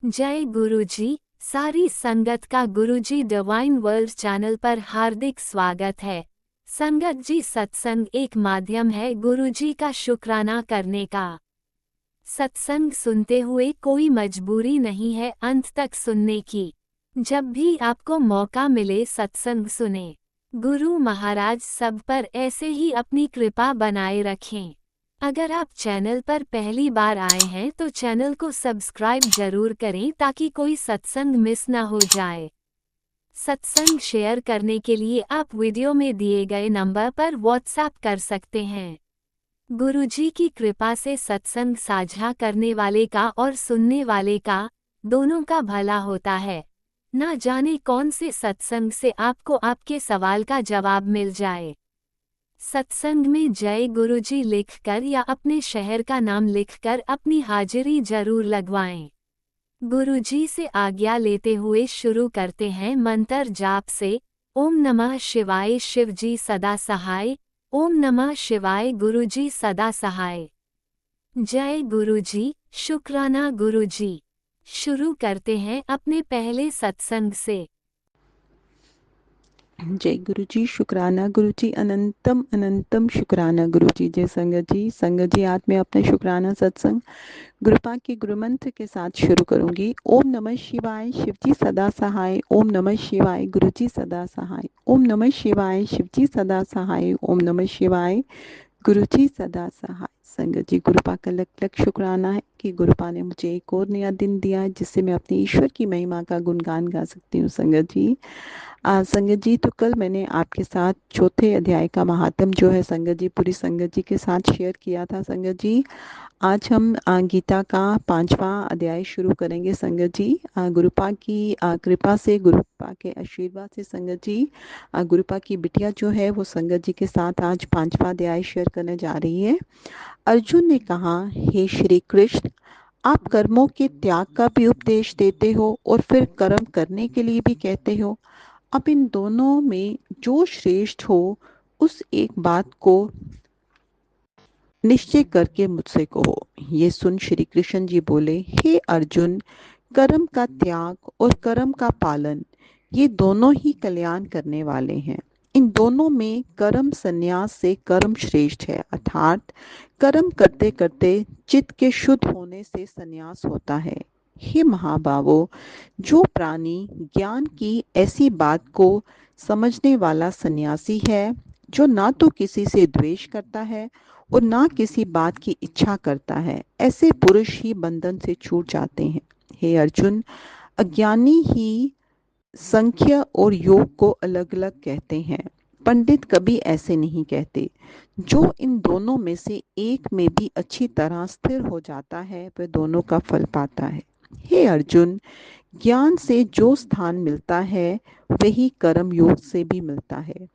जय गुरुजी। सारी संगत का गुरुजी डिवाइन वर्ल्ड चैनल पर हार्दिक स्वागत है। संगत जी, सत्संग एक माध्यम है गुरुजी का शुक्राना करने का। सत्संग सुनते हुए कोई मजबूरी नहीं है अंत तक सुनने की। जब भी आपको मौका मिले सत्संग सुने। गुरु महाराज सब पर ऐसे ही अपनी कृपा बनाए रखें। अगर आप चैनल पर पहली बार आए हैं तो चैनल को सब्सक्राइब जरूर करें ताकि कोई सत्संग मिस ना हो जाए। सत्संग शेयर करने के लिए आप वीडियो में दिए गए नंबर पर व्हाट्सएप कर सकते हैं। गुरुजी की कृपा से सत्संग साझा करने वाले का और सुनने वाले का, दोनों का भला होता है। ना जाने कौन से सत्संग से आपको आपके सवाल का जवाब मिल जाए। सत्संग में जय गुरुजी लिखकर या अपने शहर का नाम लिखकर अपनी हाजिरी जरूर लगवाएं। गुरुजी से आज्ञा लेते हुए शुरू करते हैं मंत्र जाप से। ओम नमः शिवाय शिवजी सदा सहाय। ओम नमः शिवाय गुरुजी सदा सहाय। जय गुरुजी, शुक्राना गुरुजी। शुरू करते हैं अपने पहले सत्संग से। जय गुरु जी, शुक्राना गुरु जी, अनंतम अनंतम शुक्राना गुरु जी। जय संगत जी आज मैं अपने शुक्राना सत्संग गुरुपा के गुरु मंत्र के साथ शुरू करूंगी। ओम नमः शिवाय शिवजी सदा सहाय। ओम नमः शिवाय गुरु जी सदा सहाय। ओम नमः शिवाय शिवजी सदा सहाय। ओम नमः शिवाय गुरु जी सदा सहाय। संगत जी, गुरुपा का लख लख शुक्राना है कि गुरुपा ने मुझे एक और नया दिन दिया है जिससे मैं अपने ईश्वर की महिमा का गुणगान गा सकती हूँ। संगत जी, संगत जी, तो कल मैंने आपके साथ चौथे अध्याय का महात्म जो है संगत जी पूरी संगत जी के साथ शेयर किया था। संगत जी, आज हम गीता का 5वां अध्याय शुरू करेंगे। संगत जी, गुरुपा की कृपा से, गुरुपा के आशीर्वाद से संगत जी, गुरुपा की बिटिया जो है वो संगत जी के साथ आज 5वां अध्याय शेयर करने जा रही है। अर्जुन ने कहा, हे श्री कृष्ण, आप कर्मों के त्याग का भी उपदेश देते हो और फिर कर्म करने के लिए भी कहते हो। अब इन दोनों में जो श्रेष्ठ हो उस एक बात को निश्चय करके मुझसे कहो। ये सुन श्री कृष्ण जी बोले, हे अर्जुन, कर्म का त्याग और कर्म का पालन ये दोनों ही कल्याण करने वाले हैं। इन दोनों में कर्म संन्यास से कर्म श्रेष्ठ है, अर्थात कर्म करते करते चित्त के शुद्ध होने से संन्यास होता है। हे महाबावो, जो प्राणी ज्ञान की ऐसी बात को समझने वाला सन्यासी है, जो ना तो किसी से द्वेष करता है और ना किसी बात की इच्छा करता है, ऐसे पुरुष ही बंधन से छूट जाते हैं। हे अर्जुन, अज्ञानी ही संख्य और योग को अलग अलग कहते हैं, पंडित कभी ऐसे नहीं कहते। जो इन दोनों में से एक में भी अच्छी तरह स्थिर हो जाता है वह दोनों का फल पाता है। हे अर्जुन, ज्ञान से जो स्थान मिलता है वही कर्म योग से भी मिलता है।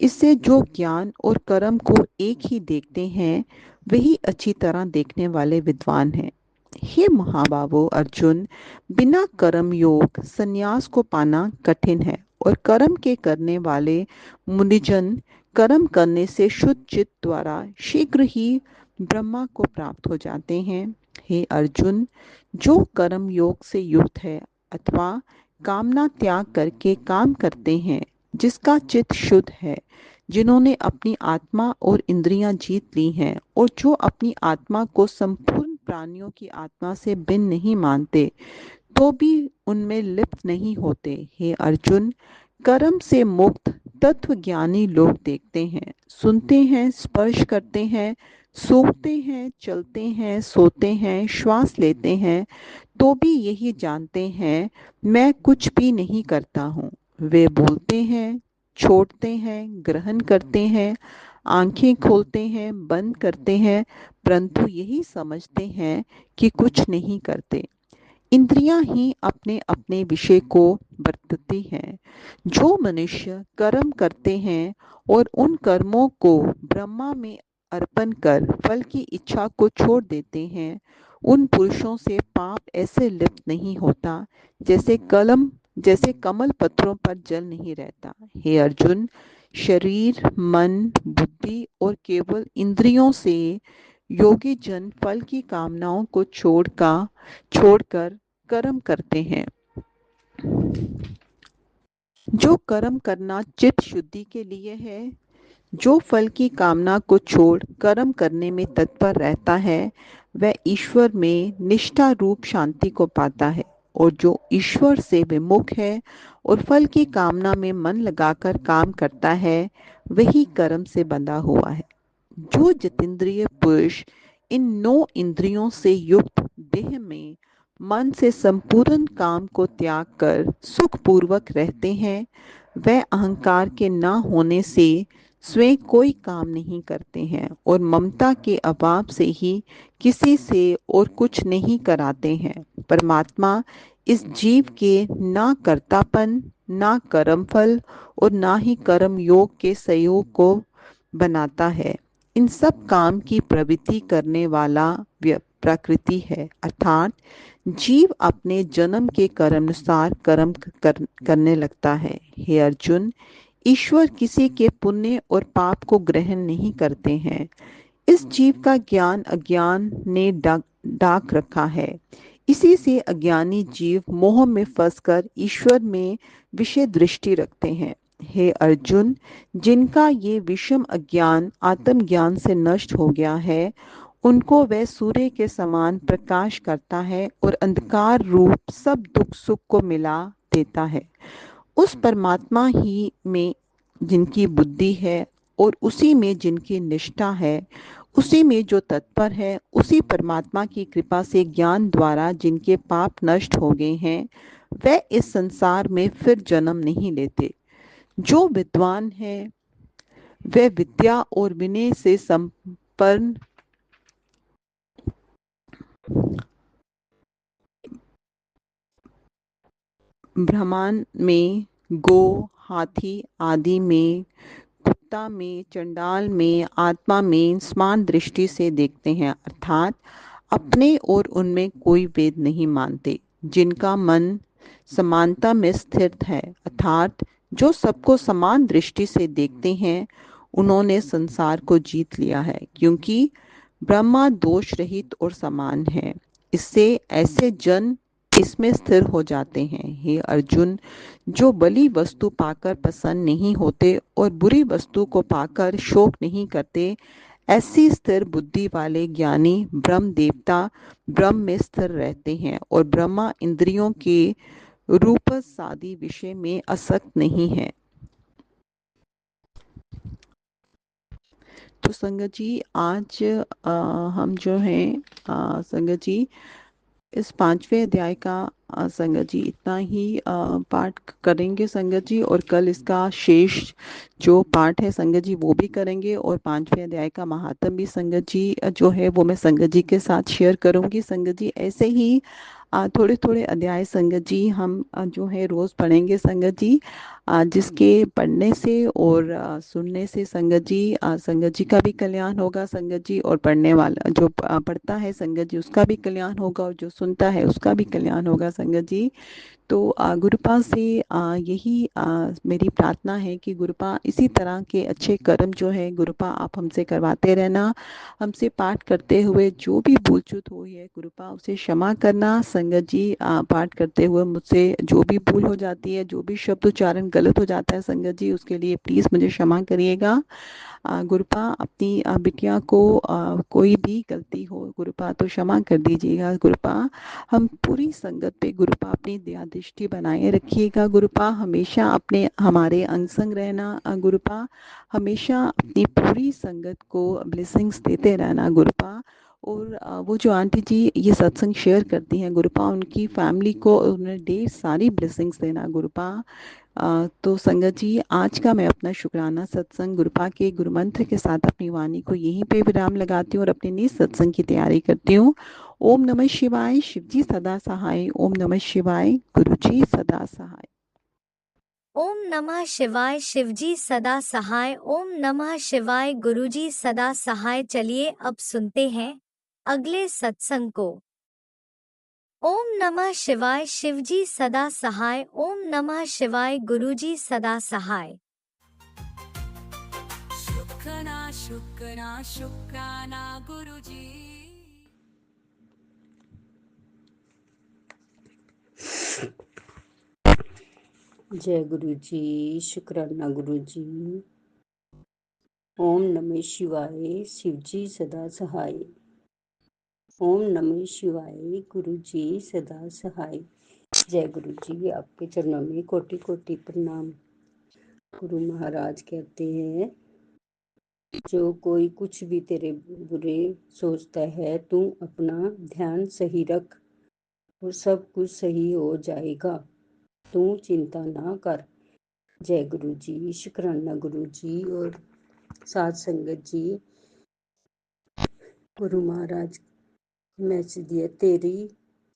इससे जो ज्ञान और कर्म को एक ही देखते हैं वही अच्छी तरह देखने वाले विद्वान हैं। हे महाबावो अर्जुन, बिना कर्म योग संन्यास को पाना कठिन है और कर्म के करने वाले मुनिजन कर्म करने से शुद्ध चित्त द्वारा शीघ्र ही ब्रह्मा को प्राप्त हो जाते हैं। हे अर्जुन, जो कर्म योग से युक्त है अथवा कामना त्याग करके काम करते हैं, जिसका चित्त शुद्ध है, जिन्होंने अपनी आत्मा और इंद्रियां जीत ली हैं और जो अपनी आत्मा को संपूर्ण प्राणियों की आत्मा से भिन्न नहीं मानते, तो भी उनमें लिप्त नहीं होते। हे अर्जुन, कर्म से मुक्त तत्व ज्ञानी लोग देखते हैं, सुनते हैं, स्पर्श करते हैं, सूंघते हैं, चलते हैं, सोते हैं, श्वास लेते हैं, तो भी यही जानते हैं मैं कुछ भी नहीं करता हूँ। वे बोलते हैं, छोड़ते हैं, ग्रहण करते हैं, आंखें खोलते हैं, बंद करते हैं, परंतु यही समझते हैं कि कुछ नहीं करते। इंद्रियां ही अपने अपने विषय को बरतती हैं। जो मनुष्य कर्म करते हैं और उन कर्मों को ब्रह्मा में अर्पण कर फल की इच्छा को छोड़ देते हैं, उन पुरुषों से पाप ऐसे लिप्त नहीं होता जैसे कमल पत्रों पर जल नहीं रहता। हे अर्जुन, शरीर, मन, बुद्धि और केवल इंद्रियों से योगी जन फल की कामनाओं को छोड़कर कर्म करते हैं। जो कर्म करना चित्त शुद्धि के लिए है, जो फल की कामना को छोड़ कर्म करने में तत्पर रहता है, वह ईश्वर में निष्ठा रूप शांति को पाता है। और जो ईश्वर से विमुख है और फल की कामना में मन लगाकर काम करता है, वही कर्म से बंधा हुआ है। जो जितेंद्रिय पुरुष इन 9 इंद्रियों से युक्त देह में मन से संपूर्ण काम को त्याग कर सुखपूर्वक रहते हैं, वह अहंकार के न होने से स्वयं कोई काम नहीं करते हैं और ममता के अभाव से ही किसी से और कुछ नहीं कराते हैं। परमात्मा इस जीव के ना कर्तापन, ना कर्मफल और ना ही कर्म योग के सहयोग को बनाता है। इन सब काम की प्रवृत्ति करने वाला प्रकृति है, अर्थात जीव अपने जन्म के कर्मानुसार कर्म करने लगता है। हे अर्जुन, ईश्वर किसी के पुण्य और पाप को ग्रहण नहीं करते हैं। इस जीव का ज्ञान अज्ञान ने डाक रखा है। इसी से अज्ञानी जीव मोह में फंसकर ईश्वर में विषय दृष्टि रखते हैं। हे अर्जुन, जिनका ये विषम अज्ञान आत्मज्ञान से नष्ट हो गया है, उनको वह सूर्य के समान प्रकाश करता है और अंधकार रूप सब दुख सुख को मिला देता है। उस परमात्मा ही में जिनकी बुद्धि है और उसी में जिनकी निष्ठा है, उसी में जो तत्पर है, उसी परमात्मा की कृपा से ज्ञान द्वारा जिनके पाप नष्ट हो गए हैं, वह इस संसार में फिर जन्म नहीं लेते। जो विद्वान है, वह विद्या और विनय से संपन्न ब्रह्मांड में, गो, हाथी आदि में, कुत्ता में, चंडाल में, आत्मा में समान दृष्टि से देखते हैं, अर्थात अपने और उनमें कोई भेद नहीं मानते। जिनका मन समानता में स्थित है, अर्थात जो सबको समान दृष्टि से देखते हैं, उन्होंने संसार को जीत लिया है, क्योंकि ब्रह्मा दोष रहित और समान है। इससे ऐसे जन इसमें स्थिर हो जाते हैं। हे अर्जुन, जो भली वस्तु पाकर प्रसन्न नहीं होते और बुरी वस्तु को पाकर शोक नहीं करते, ऐसी स्थिर बुद्धि वाले ज्ञानी ब्रह्म देवता ब्रह्म में स्थिर रहते हैं और ब्रह्मा इंद्रियों के रूपस आदि विषय में आसक्त नहीं है। तो संगत जी, आज हम जो हैं संगत जी इस 5वें अध्याय का संगत जी इतना ही पाठ करेंगे संगत जी, और कल इसका शेष जो पाठ है संगत जी वो भी करेंगे, और 5वें अध्याय का महात्म भी संगत जी जो है वो मैं संगत जी के साथ शेयर करूंगी संगत जी। ऐसे ही थोड़े थोड़े अध्याय संगत जी हम जो है रोज पढ़ेंगे संगत जी, जिसके पढ़ने से और सुनने से संगत जी का भी कल्याण होगा संगत जी, और पढ़ने वाला जो पढ़ता है संगत जी उसका भी कल्याण होगा, और जो सुनता है उसका भी कल्याण होगा संगत जी। तो गुरुपा से यही मेरी प्रार्थना है कि गुरुपा इसी तरह के अच्छे कर्म जो है गुरुपा आप हमसे करवाते रहना। हमसे पाठ करते हुए जो भी भूल चूक हुई है गुरुपा उसे क्षमा करना संगत जी। पाठ करते हुए मुझसे जो भी भूल हो जाती है, जो भी शब्द उच्चारण गलत हो जाता है संगत जी, उसके लिए प्लीज़ मुझे क्षमा करिएगा। गुरुपा अपनी बिटिया को कोई भी गलती हो गुरुपा तो क्षमा कर दीजिएगा गुरुपा। हम पूरी संगत पे गुरुपा अपनी दया दृष्टि बनाए रखिएगा गुरुपा। हमेशा अपने हमारे अंग संग रहना गुरुपा। हमेशा अपनी पूरी संगत को ब्लेसिंग्स देते रहना गुरुपा। और वो जो आंटी जी ये सत्संग शेयर करती हैं गुरुपा, उनकी फैमिली को उन्हें ढेर सारी ब्लेसिंग्स देना गुरुपा। तो संगत जी, आज का मैं अपना शुक्राना सत्संग गुरुपा के गुरु मंत्र के साथ अपनी वाणी को यहीं पे विराम लगाती हूँ और अपने निज सत्संग की तैयारी करती हूँ। ओम नमः शिवाय, शिवजी सदा सहाय। ओम नमः शिवाय, गुरुजी सदा सहाय। ओम नमः शिवाय, शिवजी सदा सहाय। ओम नमः शिवाय, गुरुजी सदा सहाय। चलिए अब सुनते हैं अगले सत्संग को। ओम नमः शिवाय, शिवजी सदा सहाय। ओम नमः शिवाय, गुरुजी सदा सहाय। शुक्राना शुक्राना शुक्राना गुरुजी। जय गुरु जी। शुक्राना गुरु जी। ओम नमः शिवाय। शिव जी सदा सहाय। ओम नमः शिवाय। गुरु जी सदा सहाय। जय गुरु जी। आपके चरणों में कोटि कोटि प्रणाम। गुरु महाराज कहते हैं, जो कोई कुछ भी तेरे बुरे सोचता है, तू अपना ध्यान सही रख और सब कुछ सही हो जाएगा, तू चिंता ना कर। जय गुरु जी। शुक्राना गुरु जी और साध संगत जी। गुरु महाराज मैसेज दिया, तेरी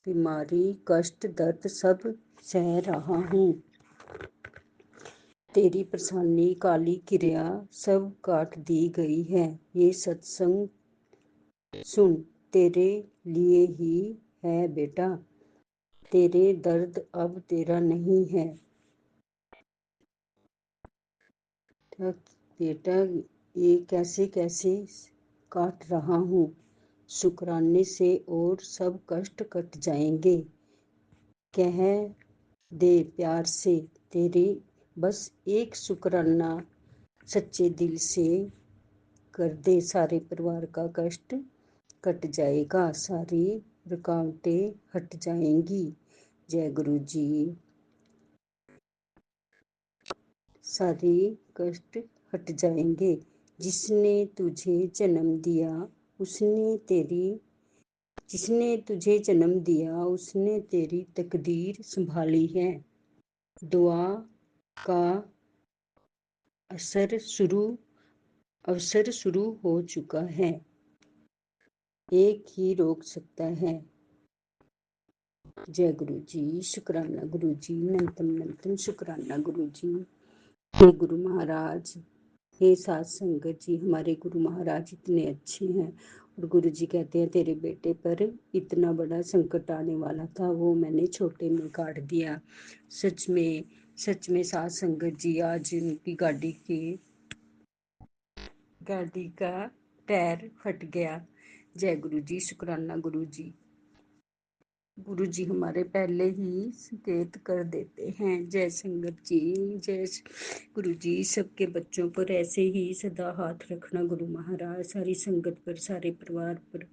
बीमारी कष्ट दर्द सब सह रहा हूँ, तेरी परेशानी काली क्रिया सब काट दी गई है। ये सत्संग सुन, तेरे लिए ही है बेटा, तेरे दर्द अब तेरा नहीं है। बेटा ये कैसे कैसे काट रहा हूँ, शुक्राने से और सब कष्ट कट जाएंगे। कह दे प्यार से, तेरी बस एक शुक्राना सच्चे दिल से कर दे, सारे परिवार का कष्ट कट जाएगा, सारी रुकावटें हट जाएंगी। जय गुरु जी। सारी कष्ट हट जाएंगे। जिसने तुझे जन्म दिया उसने तेरी तकदीर संभाली है। दुआ का अवसर शुरू हो चुका है, एक ही रोक सकता है। जय गुरु जी। शुक्राना गुरु जी। नंतम शुक्राना गुरु जी। हे गुरु महाराज, हे साध संगत जी, हमारे गुरु महाराज इतने अच्छे हैं। और गुरु जी कहते हैं, तेरे बेटे पर इतना बड़ा संकट आने वाला था, वो मैंने छोटे में काट दिया। सच में साध संगत जी, आज उनकी गाड़ी का टायर फट गया। जय गुरु जी। शुक्राना गुरु जी। गुरु जी हमारे पहले ही संकेत कर देते हैं। जय संगत जी। जय गुरु जी। सबके बच्चों पर ऐसे ही सदा हाथ रखना गुरु महाराज, सारी संगत पर, सारे परिवार पर।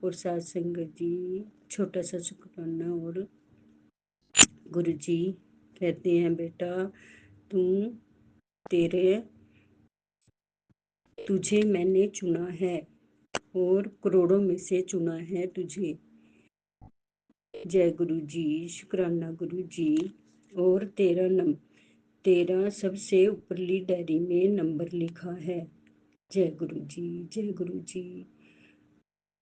और साथ संगत जी छोटा सा शुक्राना। और गुरु जी कहते हैं, बेटा तुझे मैंने चुना है और करोड़ों में से चुना है तुझे। जय गुरु जी। शुक्राना गुरु जी। और तेरा सबसे ऊपरली डायरी में नंबर लिखा है। जय गुरु जी। जय गुरु जी।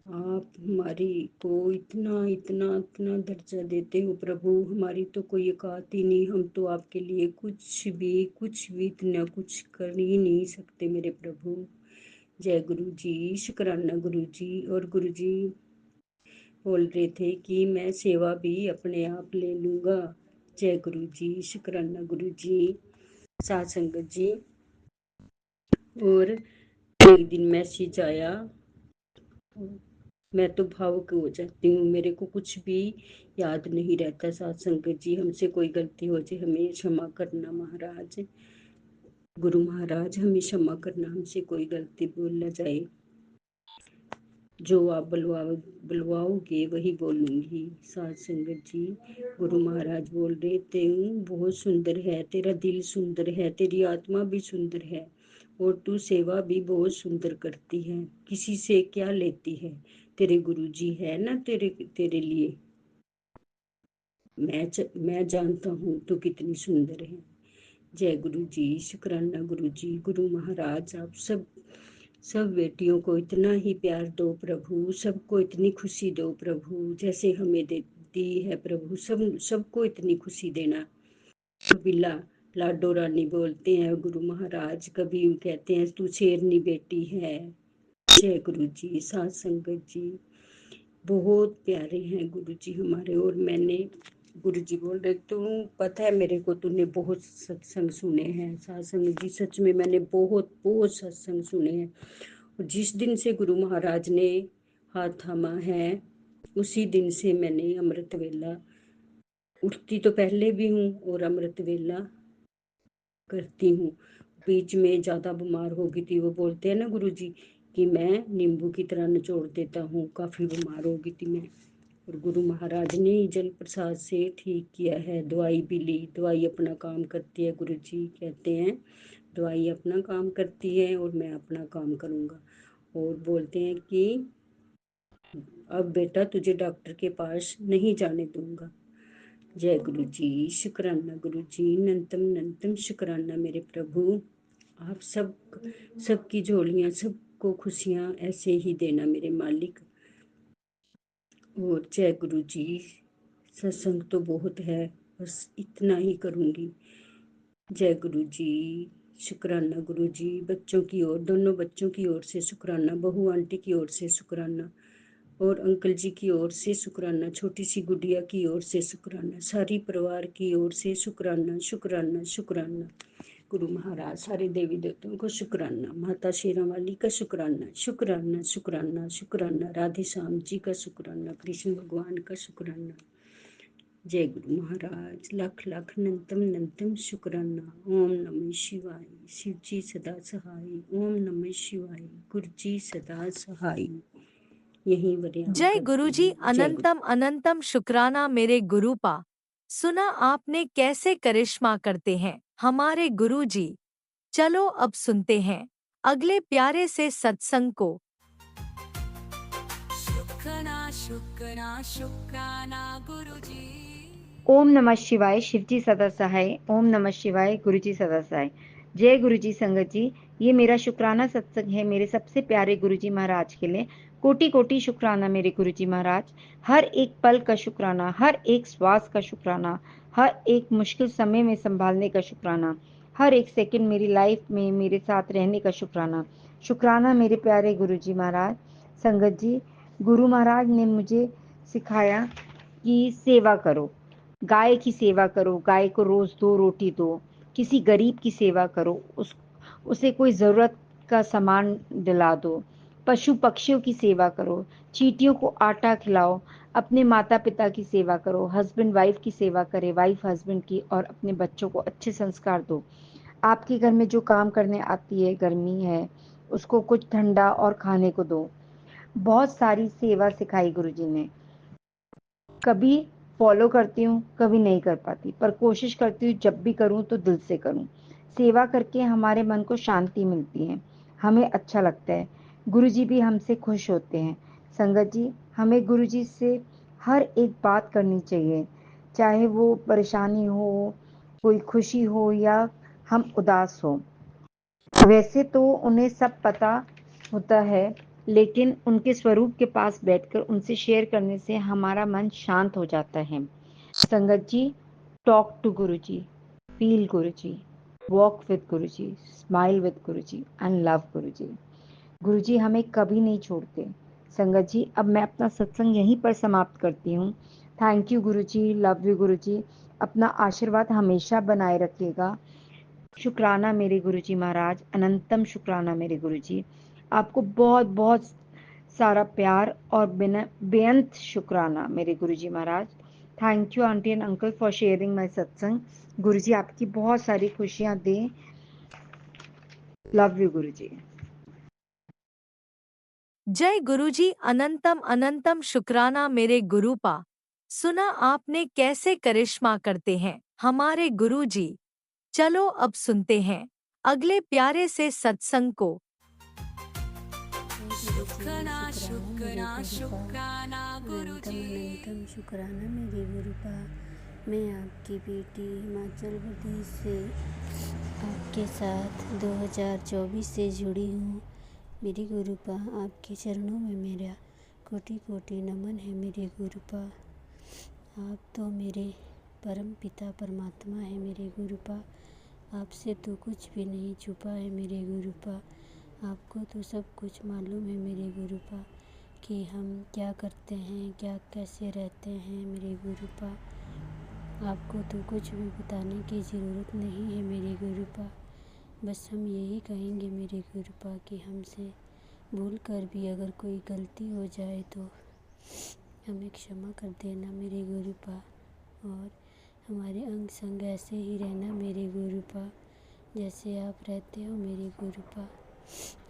आप हमारी को इतना इतना इतना दर्जा देते हो प्रभु, हमारी तो कोई औकात ही नहीं, हम तो आपके लिए कुछ भी इतना कुछ कर ही नहीं सकते मेरे प्रभु। जय गुरु जी। शुक्राना गुरु जी। और गुरु जी बोल रहे थे कि मैं सेवा भी अपने आप ले लूँगा। जय गुरु जी। शुक्राना गुरु जी। साध संगत जी। और एक दिन मैसेज आया, मैं तो भावुक हो जाती हूँ, मेरे को कुछ भी याद नहीं रहता। साध संगत जी, हमसे कोई गलती हो जाए हमें क्षमा करना महाराज। गुरु महाराज हमें क्षमा करना, हमसे कोई गलती भूल न जाए। जो आप बुलवाओगे वही बोलूंगी। साध संगत जी, गुरु महाराज बोल रहे, तू बहुत सुंदर है, तेरा दिल सुंदर है, तेरी आत्मा भी सुंदर है और तू सेवा भी बहुत सुंदर करती है। किसी से क्या लेती है, तेरे गुरु जी है ना तेरे लिए। मैं जानता हूँ तू कितनी सुंदर है। जय गुरु जी। शुक्राना गुरु जी। गुरु महाराज आप सब बेटियों को इतना ही प्यार दो प्रभु, सबको इतनी खुशी दो प्रभु, जैसे हमें दी है प्रभु, सबको इतनी खुशी देना। बिल्ला लाडो रानी बोलते हैं गुरु महाराज, कभी कहते हैं तू शेरनी बेटी है। जय गुरु जी। साध संगत जी बहुत प्यारे हैं गुरु जी हमारे। और मैंने गुरु जी बोल रहे, तू पता है मेरे को, तूने बहुत सत्संग सुने हैं। साध संगत जी सच में मैंने बहुत सत्संग सुने हैं। और जिस दिन से गुरु महाराज ने हाथ थामा है, उसी दिन से मैंने अमृत वेला उठती तो पहले भी हूँ और अमृत वेला करती हूँ। बीच में ज़्यादा बीमार हो गई थी, वो बोलते हैं ना गुरुजी कि मैं नींबू की तरह निचोड़ देता हूँ, काफ़ी बीमार हो गई थी मैं। और गुरु महाराज ने ही जल प्रसाद से ठीक किया है। दवाई भी ली, दवाई अपना काम करती है। गुरुजी कहते हैं दवाई अपना काम करती है और मैं अपना काम करूँगा। और बोलते हैं कि अब बेटा तुझे डॉक्टर के पास नहीं जाने दूंगा। जय गुरु जी, शुक्राना गुरु जी, नंतम नंतम शुक्राना मेरे प्रभु। आप सबकी झोलियां, सबको खुशियां ऐसे ही देना मेरे मालिक। और जय गुरु जी, सत्संग तो बहुत है, बस इतना ही करूँगी। जय गुरु जी, शुक्राना गुरु जी। बच्चों की ओर, दोनों बच्चों की ओर से शुक्राना, बहू आंटी की ओर से शुक्राना और अंकल जी की ओर से शुक्राना, छोटी सी गुड़िया की ओर से शुक्राना, सारी परिवार की ओर से शुक्राना शुक्राना शुक्राना। गुरु महाराज, सारे देवी देवताओं को शुक्राना, माता शेरा वाली का शुक्राना शुक्राना शुक्राना शुक्राना, राधे श्याम जी का शुक्राना, कृष्ण भगवान का शुक्राना। जय गुरु महाराज, लाख लाख नंतम नंतम शुक्राना। ओम नमः शिवाय, शिव जी सदा सहाय। ओम नमः शिवाय, गुरु जी सदा सहाय। यही वरियाम जय करती गुरुजी, हूँ। जय गुरु। अनंतम अनंतम शुक्राना मेरे गुरुपा। सुना आपने कैसे करिश्मा करते हैं हमारे गुरुजी। चलो अब सुनते हैं अगले प्यारे से सत्संग को। शुक्राना शुक्राना शुक्राना गुरुजी। ओम नमः शिवाय, शिवजी सदा सहाय। ओम नमः शिवाय, गुरुजी सदा सहाय। जय गुरुजी संगत जी, ये मेरा शुक्राना सत्संग है मेरे सबसे प्यारे गुरुजी महाराज के लिए। कोटि कोटि शुक्राना मेरे गुरुजी महाराज। हर एक पल का शुक्राना, हर एक श्वास का शुक्राना, हर एक मुश्किल समय में संभालने का शुक्राना, हर एक सेकंड मेरी लाइफ में मेरे साथ रहने का शुक्राना। शुक्राना मेरे प्यारे गुरुजी महाराज। संगत जी, गुरु महाराज ने मुझे सिखाया कि सेवा करो, गाय की सेवा करो, गाय को रोज 2 रोटी दो, किसी गरीब की सेवा करो, उसे कोई ज़रूरत का सामान दिला दो, पशु पक्षियों की सेवा करो, चींटियों को आटा खिलाओ, अपने माता पिता की सेवा करो, हस्बैंड वाइफ की सेवा करे, वाइफ हस्बैंड की, और अपने बच्चों को अच्छे संस्कार दो। आपके घर में जो काम करने आती है, गर्मी है, उसको कुछ ठंडा और खाने को दो। बहुत सारी सेवा सिखाई गुरुजी ने। कभी फॉलो करती हूँ, कभी नहीं कर पाती, पर कोशिश करती हूँ जब भी करूँ तो दिल से करूँ। सेवा करके हमारे मन को शांति मिलती है, हमें अच्छा लगता है, गुरुजी भी हमसे खुश होते हैं। संगत जी, हमें गुरुजी से हर एक बात करनी चाहिए, चाहे वो परेशानी हो, कोई खुशी हो या हम उदास हो। वैसे तो उन्हें सब पता होता है, लेकिन उनके स्वरूप के पास बैठकर उनसे शेयर करने से हमारा मन शांत हो जाता है। संगत जी, talk to Guruji, feel Guruji, walk with Guruji, smile with Guruji and love Guruji. Guruji हमें कभी नहीं छोड़ते। संगत जी, अब मैं अपना सत्संग यहीं पर समाप्त करती हूँ। Thank you Guruji, love you Guruji, अपना आशीर्वाद हमेशा बनाए रखिएगा। शुक्राना मेरे गुरुजी महाराज, अनंतम शुक्राना मेरे गुरुजी। आपको बहुत बहुत सारा प्यार और बेअंत शुक्राना मेरे Guruji Maharaj. Thank you aunty and uncle for sharing my satsang. Guruji आपकी बहुत सारी खुशियां दें। Love you Guruji. जय गुरुजी, अनंतम अनंतम शुक्राना मेरे गुरुपा। सुना आपने कैसे करिश्मा करते हैं हमारे गुरुजी। चलो अब सुनते हैं अगले प्यारे से सत्संग को। शुक्राना शुक्राना शुक्राना गुरुजी। अनंतम शुक्राना मेरे गुरुपा। मैं आपकी बेटी हिमाचल प्रदेश से आपके साथ 2024 से जुड़ी हूँ। मेरे गुरुपा, आपके चरणों में मेरा कोटि कोटि नमन है मेरे गुरुपा। आप तो मेरे परम पिता परमात्मा है मेरे गुरुपा। आपसे तो कुछ भी नहीं छुपा है मेरे गुरुपा। आपको तो सब कुछ मालूम है मेरे गुरुपा कि हम क्या करते हैं, क्या कैसे रहते हैं मेरे गुरुपा। आपको तो कुछ भी बताने की ज़रूरत नहीं है मेरे गुरुपा। बस हम यही कहेंगे मेरे गुरुपा कि हमसे भूल कर भी अगर कोई गलती हो जाए तो हमें क्षमा कर देना मेरे गुरुपा। और हमारे अंग संग ऐसे ही रहना मेरे गुरुपा, जैसे आप रहते हो मेरे गुरुपा।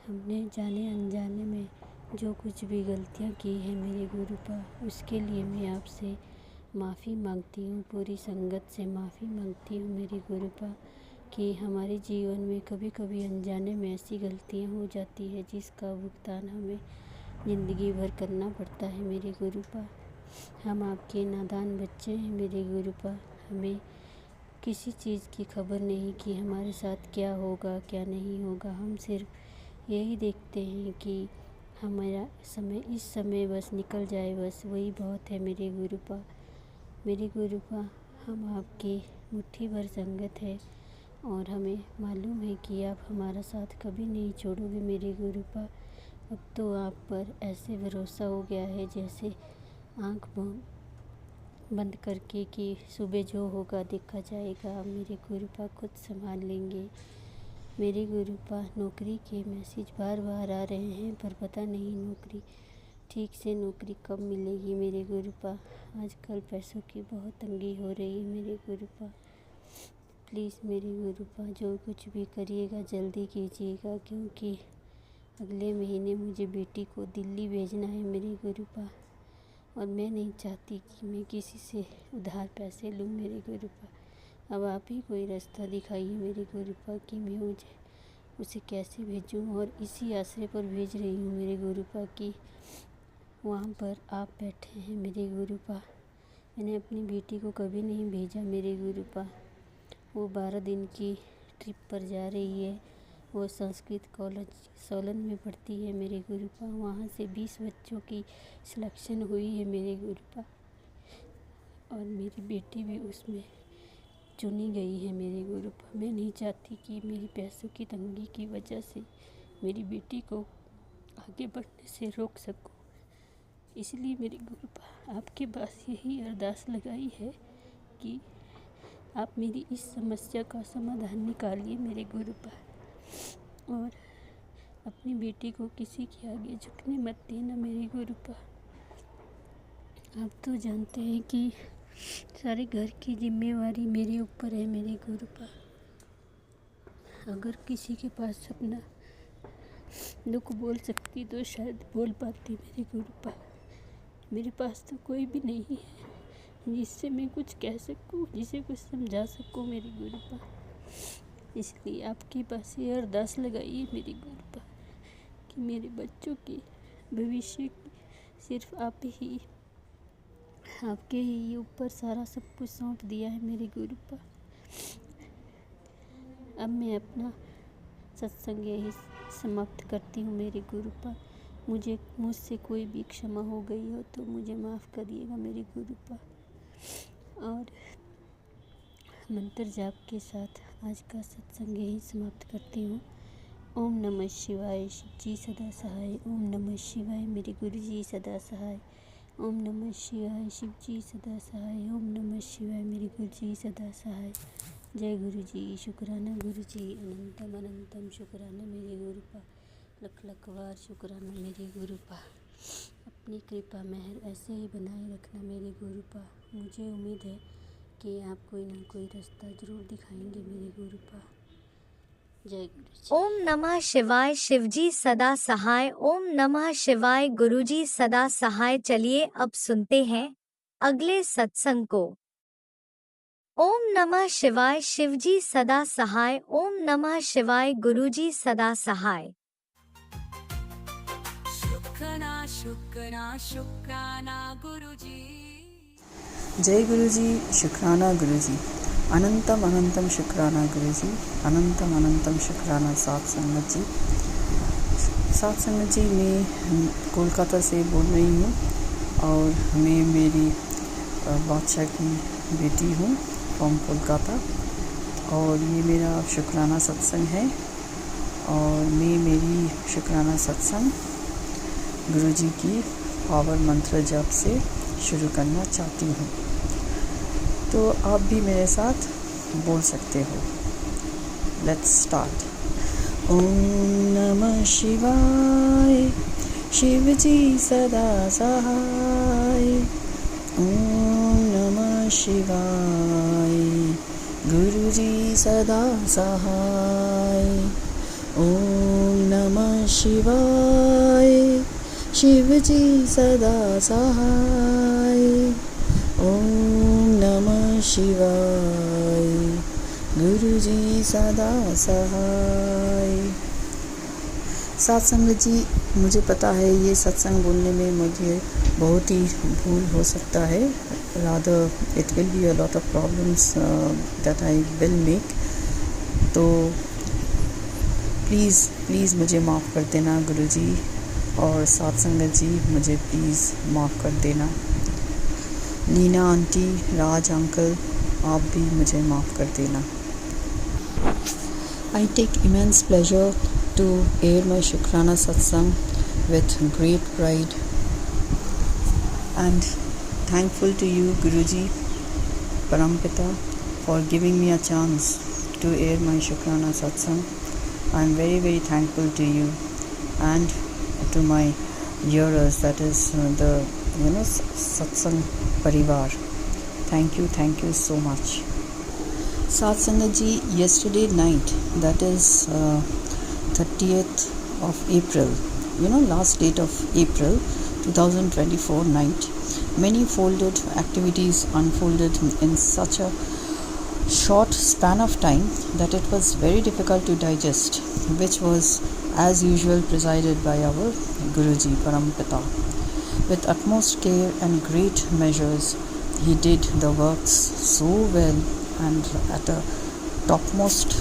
हमने जाने अनजाने में जो कुछ भी गलतियाँ की हैं मेरे गुरुपा, उसके लिए मैं आपसे माफ़ी मांगती हूँ, पूरी संगत से माफ़ी मांगती हूँ मेरे गुरुपा, कि हमारे जीवन में कभी कभी अनजाने में ऐसी गलतियाँ हो जाती है जिसका भुगतान हमें ज़िंदगी भर करना पड़ता है मेरे गुरुपा। हम आपके नादान बच्चे हैं मेरे गुरुपा, हमें किसी चीज़ की खबर नहीं कि हमारे साथ क्या होगा क्या नहीं होगा। हम सिर्फ यही देखते हैं कि हमारा समय इस समय बस निकल जाए, बस वही बहुत है मेरे गुरुपा। मेरे गुरुपा, हम आपकी मुट्ठी भर संगत है और हमें मालूम है कि आप हमारा साथ कभी नहीं छोड़ोगे मेरे गुरुपा। अब तो आप पर ऐसे भरोसा हो गया है जैसे आँख बंद करके कि सुबह जो होगा देखा जाएगा। आप मेरे गुरुपा खुद संभाल लेंगे मेरे गुरुपा। नौकरी के मैसेज बार बार आ रहे हैं पर पता नहीं नौकरी ठीक से नौकरी कब मिलेगी मेरे गुरुपा। आजकल पैसों की बहुत तंगी हो रही है मेरे गुरुपा। प्लीज़ मेरे गुरुपा जो कुछ भी करिएगा जल्दी कीजिएगा, क्योंकि अगले महीने मुझे बेटी को दिल्ली भेजना है मेरे गुरुपा, और मैं नहीं चाहती कि मैं किसी से उधार पैसे लूँ मेरे गुरुपा। अब आप ही कोई रास्ता दिखाइए मेरे गुरुपा कि मैं उसे कैसे भेजूँ, और इसी आशय पर भेज रही हूँ मेरे गुरुपा कि वहाँ पर आप बैठे हैं मेरे गुरुपा। मैंने अपनी बेटी को कभी नहीं भेजा मेरे गुरुपा। वो 12 दिन की ट्रिप पर जा रही है। वो संस्कृत कॉलेज सोलन में पढ़ती है मेरे गुरुपा। वहाँ से 20 बच्चों की सिलेक्शन हुई है मेरे गुरुपा, और मेरी बेटी भी उसमें चुनी गई है मेरे गुरुपा। मैं नहीं चाहती कि मेरी पैसों की तंगी की वजह से मेरी बेटी को आगे बढ़ने से रोक सकूं। इसलिए मेरे गुरुपा आपके पास यही अरदास लगाई है कि आप मेरी इस समस्या का समाधान निकालिए मेरे गुरुपा, और अपनी बेटी को किसी के आगे झुकने मत देना मेरे गुरुपा। आप तो जानते हैं कि सारे घर की जिम्मेवारी मेरे ऊपर है मेरे गुरुपा। अगर किसी के पास अपना दुख बोल सकती तो शायद बोल पाती मेरे गुरुपा। मेरे पास तो कोई भी नहीं है जिससे मैं कुछ कह सकूं, जिसे कुछ समझा सकूं मेरे गुरुपा। इसलिए आपके पास ये अरदास लगाइए मेरे गुरुपा कि मेरे बच्चों के भविष्य की सिर्फ आपके ही ऊपर सारा सब कुछ सौंप दिया है मेरे गुरुपा। अब मैं अपना सत्संग यही समाप्त करती हूँ मेरे गुरुपा। मुझसे कोई भी क्षमा हो गई हो तो मुझे माफ़ करिएगा मेरे गुरुपा। और मंत्र जाप के साथ आज का सत्संग यही समाप्त करती हूँ। ओम नमः शिवाय, शिव जी सदा सहाय। ओम नमः शिवाय, मेरे गुरु जी सदा सहाय। ओम नमः शिवाय, शिव जी सदा सहाय। ओम नमः शिवाय, मेरे गुरु जी सदा सहाय। जय गुरु जी, शुक्राना गुरु जी, अनंतम अनंतम शुक्राना मेरे गुरुपा, लख लख बार शुक्राना मेरे गुरुपा। अपनी कृपा मेहर ऐसे ही बनाए रखना मेरे गुरुपा। मुझे उम्मीद है कि आप कोई ना कोई रास्ता जरूर दिखाएंगे मेरे गुरुपा। जय गुरु जी। ओम नमः शिवाय, शिवजी सदा सहाय। ओम नमः शिवाय, गुरुजी सदा सहाय। चलिए अब सुनते हैं अगले सत्संग को। ओम नमः शिवाय, शिवजी सदा सहाय। ओम नमः शिवाय, गुरुजी सदा सहाय। शुक्राना शुक्राना गुरुजी। जय गुरुजी, शुक्राना गुरुजी, अनंतम अनंतम शुक्राना गुरुजी, अनंतम अनंतम शुक्राना साथ संगत जी। साथ संगत जी, मैं कोलकाता से बोल रही हूँ और मैं मेरी बादशाह की बेटी हूँ फ्रॉम कोलकाता, और ये मेरा शुक्राना सत्संग है। और मैं मेरी शुक्राना सत्संग गुरुजी की पावर मंत्र जप से शुरू करना चाहती हूँ, तो आप भी मेरे साथ बोल सकते हो। Let's start. ओम नमः शिवाय, शिव जी सदा सहाय। ओम नमः शिवाय, गुरुजी सदा सहाय। ओम नमः शिवाय शिवजी सदा सहाय। ओम नमः शिवाय गुरुजी सदा सहाय। सत्संग जी, मुझे पता है ये सत्संग बोलने में मुझे बहुत ही भूल हो सकता है, rather it will be a lot of problems that I will make, तो प्लीज़ मुझे माफ़ कर देना गुरुजी, और सत्संग जी मुझे प्लीज़ माफ़ कर देना। लीना आंटी, राज अंकल, आप भी मुझे माफ़ कर देना। I take immense pleasure to air my Shukrana Satsang with great pride and thankful to you Guruji Parampita for giving me a chance to air my Shukrana Satsang. I am very very thankful to you and to my hearers, that is the Satsang Parivar. Thank you so much. Satsangat ji, yesterday night, that is 30th of April, last date of April 2024 night, many folded activities unfolded in such a short span of time that it was very difficult to digest, which was as usual presided by our Guruji Parampita. With utmost care and great measures, he did the works so well and at a topmost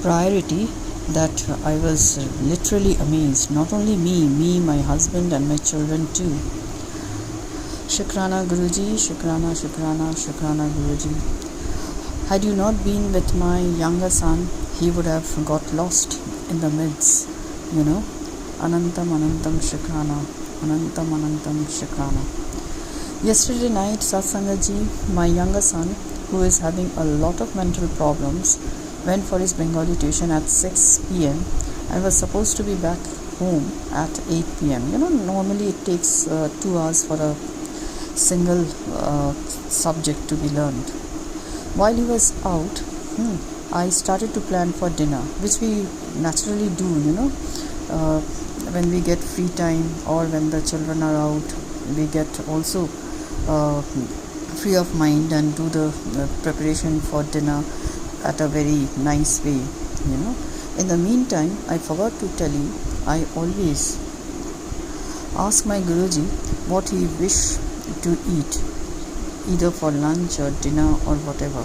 priority that I was literally amazed. Not only me, my husband and my children too. Shukrana Guruji, Shukrana, Shukrana, Shukrana Guruji. Had you not been with my younger son, he would have got lost in the midst, Anantam, Anantam, Shukrana, Anantam, Anantam, Shukrana. Yesterday night, Satsangat ji, my younger son, who is having a lot of mental problems, went for his Bengali tuition at 6 p.m. I was supposed to be back home at 8 p.m. Normally it takes 2 hours for a single subject to be learned. While he was out, I started to plan for dinner, which we naturally do, when we get free time or when the children are out, we get also free of mind and do the preparation for dinner at a very nice way, In the meantime, I forgot to tell you, I always ask my Guruji what he wish to eat, either for lunch or dinner or whatever.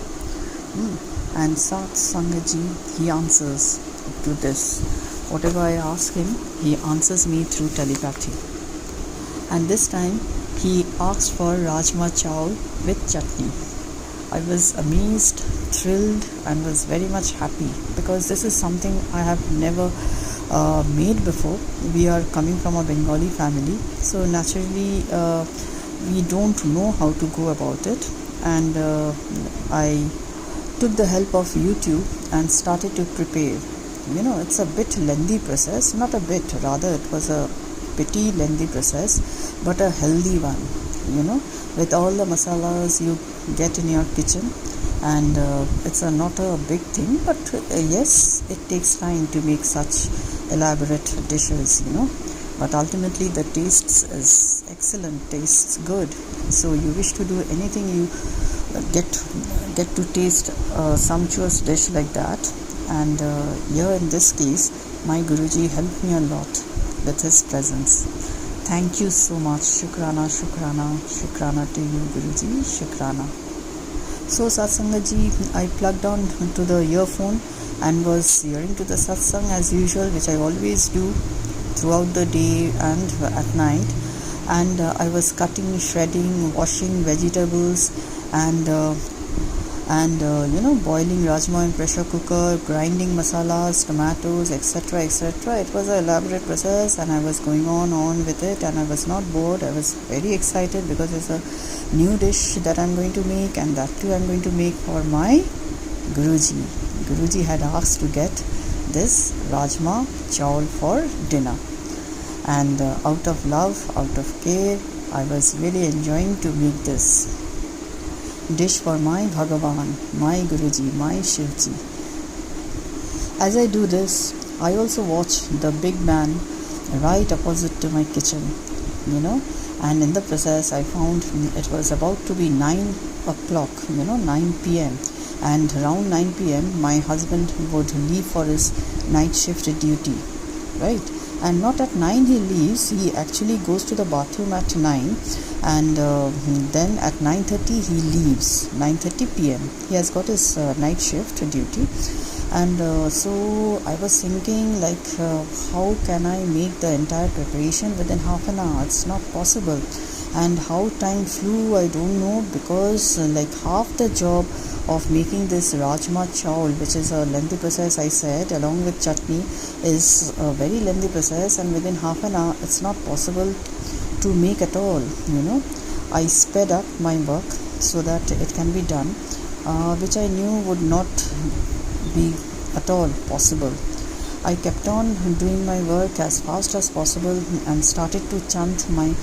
And Sat Sangat ji, he answers to this. Whatever I ask him, he answers me through telepathy. And this time, he asked for Rajma Chawal with chutney. I was amazed, thrilled and was very much happy because this is something I have never made before. We are coming from a Bengali family, so naturally we don't know how to go about it, and I took the help of YouTube and started to prepare. It's a bit lengthy process, not a bit, rather it was a pretty lengthy process, but a healthy one, with all the masalas you get in your kitchen, and it's not a big thing, but yes, it takes time to make such elaborate dishes, but ultimately the taste is excellent, tastes good. So you wish to do anything, you get to taste a sumptuous dish like that. And here in this case, my Guruji helped me a lot with his presence. Thank you so much. Shukrana, Shukrana, Shukrana to you, Guruji. Shukrana. So Satsangat ji, I plugged on to the earphone and was hearing to the satsang as usual, which I always do throughout the day and at night. And I was cutting, shredding, washing vegetables, and boiling rajma in pressure cooker, grinding masalas, tomatoes, etc. etc. It was an elaborate process, and I was going on with it, and I was not bored. I was very excited because it's a new dish that I'm going to make, and that too I'm going to make for my Guruji. Guruji had asked to get this rajma chawal for dinner, and out of love, out of care, I was really enjoying to make this. dish for my Bhagavan, my Guruji, my Shivji. As I do this, I also watch the big man right opposite to my kitchen, and in the process I found it was about to be 9 o'clock, 9 p.m. and around 9 p.m. my husband would leave for his night shift duty, right? And not at 9 he leaves, he actually goes to the bathroom at 9, and then at 9:30 he leaves, 9:30 p.m. He has got his night shift duty. And so I was thinking how can I make the entire preparation within half an hour? It's not possible. And how time flew, I don't know, because half the job of making this Rajma Chawal, which is a lengthy process, I said, along with chutney, is a very lengthy process, and within half an hour it's not possible to make at all. I sped up my work so that it can be done, which I knew would not be at all possible. I kept on doing my work as fast as possible and started to chant my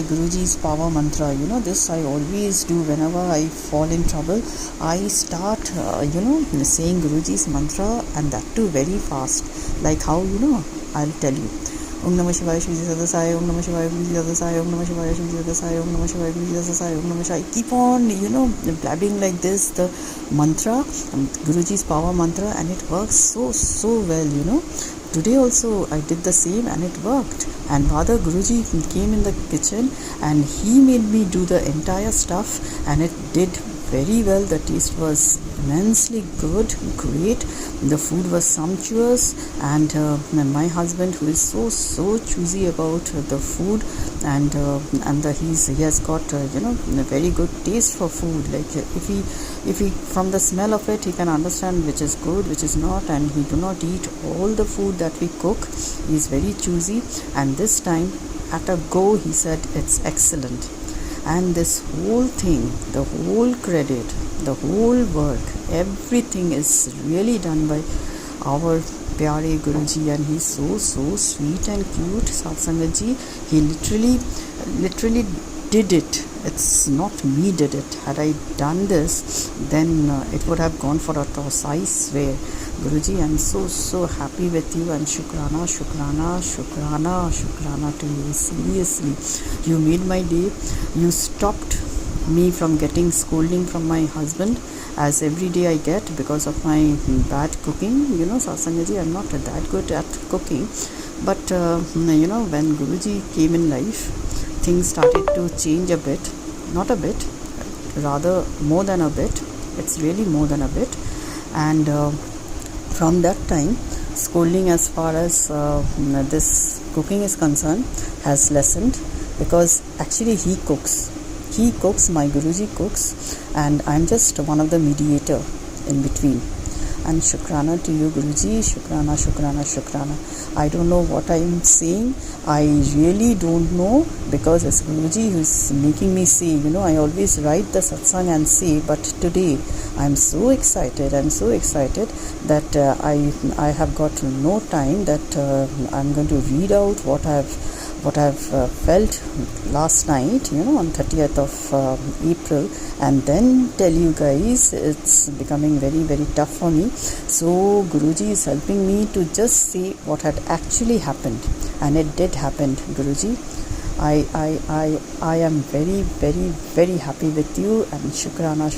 Guruji's power mantra. This I always do whenever I fall in trouble. I start saying Guruji's mantra, and that too very fast. Like how, I'll tell you. Om Namah Shivaya Shivji Sada Sai, Om Namah Shivaya Guruji Sada Sai, Om Namah Shivaya Shivji Sada Sai, Om Namah Shivaya Guruji Sada Sai, Om Namah Shivaya. I keep on, blabbing like this, the mantra, Guruji's power mantra, and it works so well, Today also I did the same and it worked. And Father Guruji came in the kitchen and he made me do the entire stuff, and it did very well. The taste was immensely good, great. The food was sumptuous, and my husband, who is so choosy about the food, and he has got a very good taste for food. If he from the smell of it, he can understand which is good, which is not, and he do not eat all the food that we cook. He is very choosy, and this time at a go he said it's excellent. And this whole thing, the whole credit, the whole work, everything is really done by our Pyare Guruji, and he's so sweet and cute. Satsangat ji, he literally did it. It's not me did it. Had I done this, then it would have gone for a toss, I swear. Guruji, I'm so happy with you, and shukrana to you. Seriously, you made my day. You stopped me from getting scolding from my husband, as every day I get because of my bad cooking. Satsangaji, I'm not that good at cooking, but when Guruji came in life, things started to change a bit. Not a bit, rather more than a bit. It's really more than a bit. And from that time, scolding as far as this cooking is concerned has lessened, because actually he cooks, my Guruji cooks, and I'm just one of the mediator in between. And shukrana to you, Guruji, shukrana. I don't know what I am saying. I really don't know, because it's Guruji who's making me say, I always write the satsang and say, but today I'm so excited that I have got no time, that I'm going to read out what I've felt last night, on 30th of April, and then tell you guys. It's becoming very, very tough for me. So Guruji is helping me to just say what had actually happened, and it did happen, Guruji. I am very, very, very happy with you, and shukrana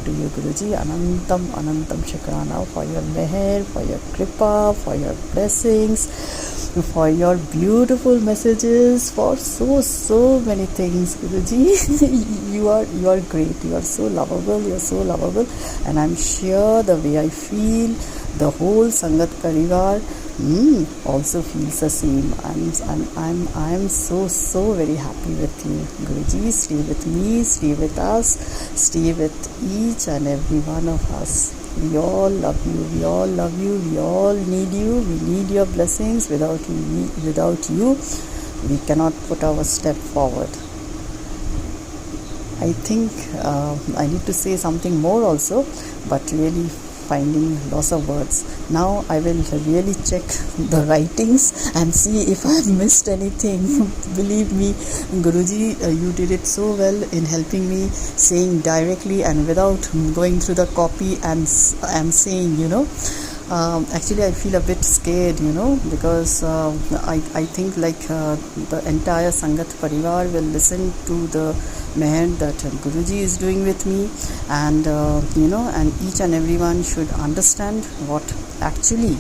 to you, Guruji. Anantam shukrana for your meher, for your kripa, for your blessings, for your beautiful messages, for so many things, Guruji. you are great. You are so lovable, and I'm sure the way I feel, the whole Sangat Parivar also feels the same. I'm so very happy with you, Guruji. Stay with me, stay with us, stay with each and every one of us. We all love you, we all need you. We need your blessings. Without you, we cannot put our step forward. I think I need to say something more also, but really finding lots of words. Now I will really check the writings and see if I have missed anything. Believe me, Guruji, you did it so well in helping me saying directly and without going through the copy and saying, actually I feel a bit scared, because I think the entire Sangat Parivar will listen to the meher that Guruji is doing with me, and and each and everyone should understand what actually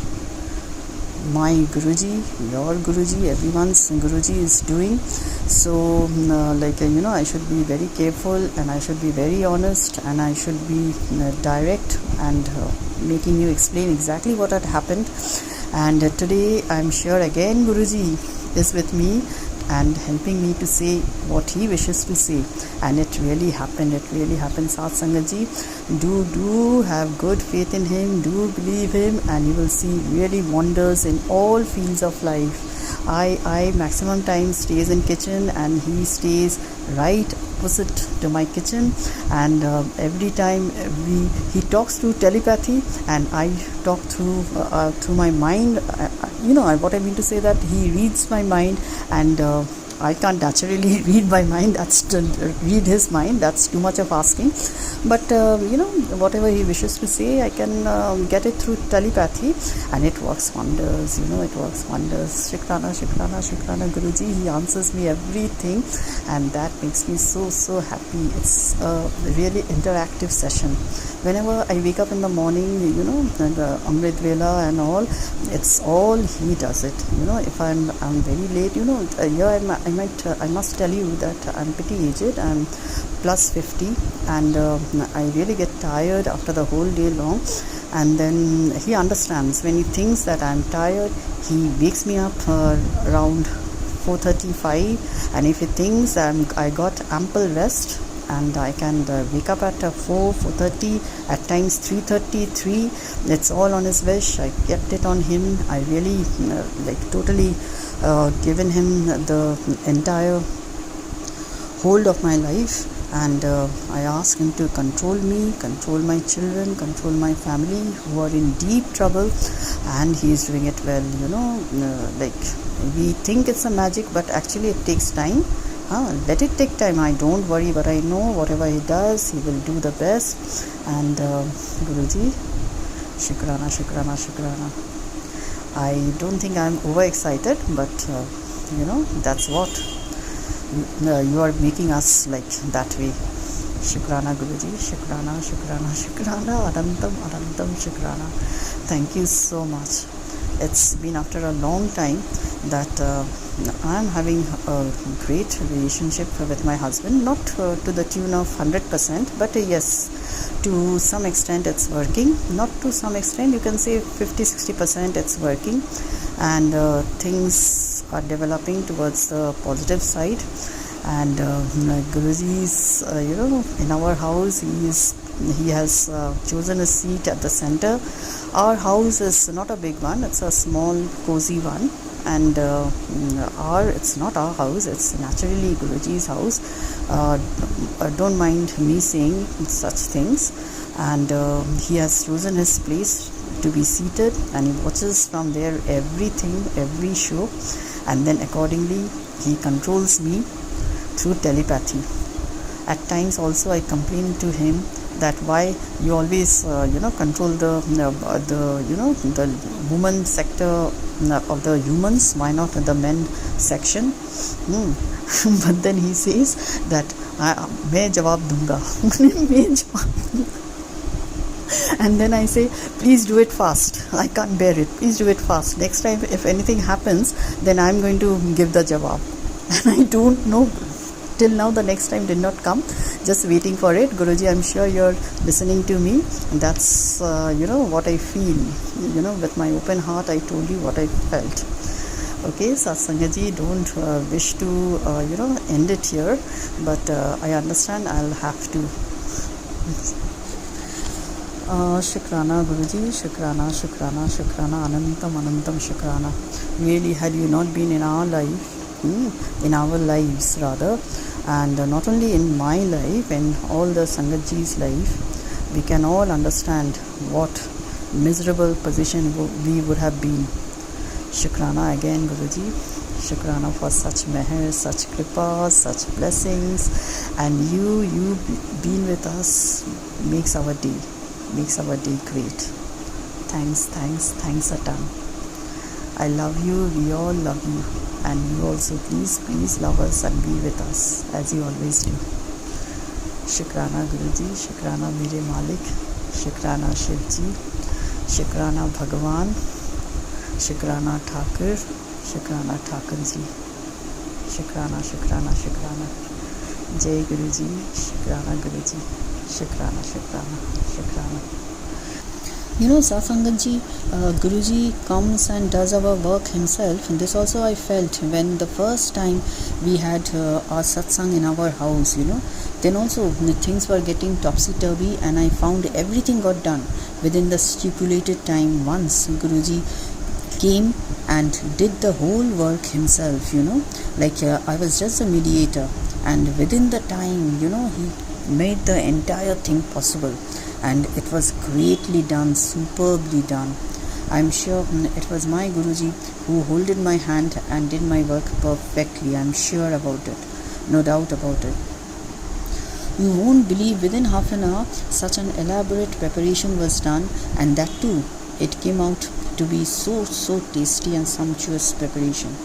my Guruji, your Guruji, everyone's Guruji is doing. So I should be very careful, and I should be very honest, and I should be direct and making you explain exactly what had happened. And today I'm sure again Guruji is with me and helping me to say what he wishes to say, and it really happened. Sat Sangat Ji, do have good faith in him, do believe him, and you will see really wonders in all fields of life. I maximum time stays in kitchen, and he stays right opposite to my kitchen, and every time he talks through telepathy, and I talk through my mind. What I mean to say that he reads my mind, and I can't naturally read my mind. Read his mind. That's too much of asking. But whatever he wishes to say, I can get it through telepathy, and it works wonders. It works wonders. Shukrana, Shukrana, Shukrana, Guruji. He answers me everything, and that makes me so happy. It's a really interactive session. Whenever I wake up in the morning, the Amrit Vela and all, it's all he does it. If I'm very late, I must tell you that I'm pretty aged. I'm plus 50, and I really get tired after the whole day long. And then he understands. When he thinks that I'm tired, he wakes me up around 4:35, and if he thinks I got ample rest, and I can wake up at 4:30, at times 3:33. It's all on his wish. I kept it on him. I really totally given him the entire hold of my life, and I ask him to control me, control my children, control my family who are in deep trouble, and he is doing it well. We think it's a magic, but actually it takes time. Let it take time. I don't worry, but I know whatever he does, he will do the best. And Guruji, Shukrana, Shukrana, Shukrana. I don't think I'm overexcited, but that's what you are making us like that way. Shukrana, Guruji, Shukrana, Shukrana, Shukrana, Anantam, Anantam, Shukrana. Thank you so much. It's been after a long time that I'm having a great relationship with my husband, not to the tune of 100%, but yes, to some extent it's working. Not to some extent, you can say 50-60% it's working, and things are developing towards the positive side. And Guruji's, in our house, he has chosen a seat at the center. Our house is not a big one, it's a small cozy one, and it's not our house, it's naturally Guruji's house. Don't mind me saying such things. And he has chosen his place to be seated, and he watches from there everything, every show, and then accordingly he controls me through telepathy. At times also I complain to him that why you always control the woman sector of the humans, why not the men section? But then he says that मैं जवाब दूंगा. And then I say, please do it fast. I can't bear it. Please do it fast. Next time if anything happens, then I'm going to give the jawab. And I don't know. Till now the next time did not come. Just waiting for it. Guruji, I'm sure you're listening to me. And that's what I feel. With my open heart, I told you what I felt. Okay, Satsangat Ji, don't wish to end it here, but I understand I'll have to. Shukrana Guruji, Shukrana, Shukrana, Shukrana, Anantam, Anantam, Shukrana. Really, had you not been in our life, in our lives rather, and not only in my life, in all the Sangat Ji's life, we can all understand what miserable position we would have been. Shukrana again, Guruji. Shukrana for such meher, such kripa, such blessings, and you being with us makes our day great. Thanks a ton. I love you, we all love you, and you also please love us and be with us as you always do. Shukrana Guruji, Shukrana Mere Malik, Shukrana Shivji, Shukrana Bhagwan, Shukrana Thakur, Shukrana Thakurji. Shukrana. Jai Guruji, Shukrana Guruji, Shukrana. You know, Satsangatji, Guruji comes and does our work himself. And this also I felt when the first time we had our satsang in our house, you know. Then also the things were getting topsy-turvy, and I found everything got done within the stipulated time once Guruji came and did the whole work himself, you know. Like I was just a mediator, and within the time, you know, he made the entire thing possible. And it was greatly done, superbly done. I'm sure it was my Guruji who holded my hand and did my work perfectly. I'm sure about it, no doubt about it. You won't believe, within half an hour such an elaborate preparation was done, and that too, it came out to be so tasty and sumptuous preparation.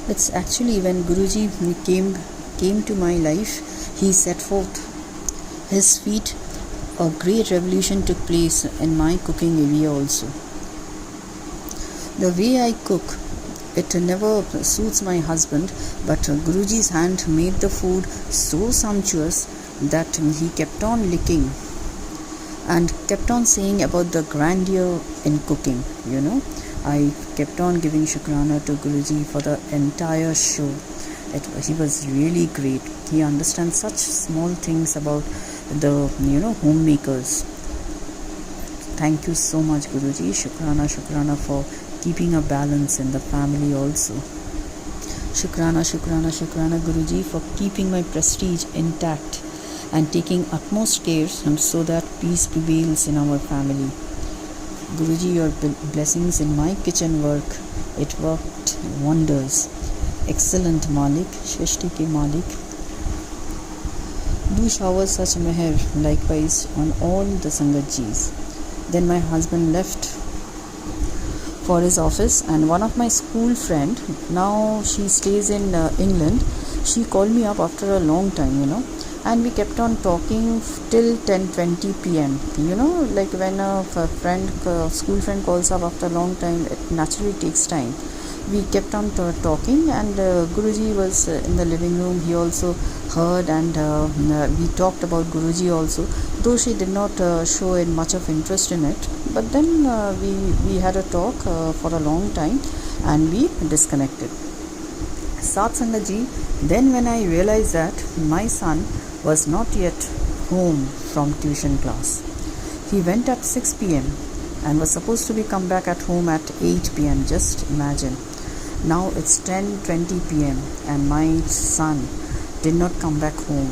It's actually when Guruji came to my life, he set forth his feet, a great revolution took place in my cooking area also. The way I cook, it never suits my husband, but Guruji's hand made the food so sumptuous that he kept on licking and kept on saying about the grandeur in cooking, you know. I kept on giving Shukrana to Guruji for the entire show. He was really great. He understands such small things about the, you know, homemakers. Thank you so much, Guruji. Shukrana for keeping a balance in the family also. Shukrana Guruji for keeping my prestige intact and taking utmost care so that peace prevails in our family. Guruji, your blessings in my kitchen work, it worked wonders. Excellent Malik, Shrishti ke Malik. Do shower such meher likewise on all the Sangatjis. Then my husband left for his office, and one of my school friend, now she stays in England, she called me up after a long time, you know, and we kept on talking till 10:20 p.m. You know, like when a school friend calls up after a long time, it naturally takes time. We kept on talking, and Guruji was in the living room. He also heard, and we talked about Guruji also, though she did not show much of interest in it. But then we had a talk for a long time, and we disconnected. Satsangaji, then when I realized that my son was not yet home from tuition class, he went at 6 p.m. and was supposed to be come back at home at 8 p.m. Just imagine. Now it's 10:20 p.m. and my son did not come back home.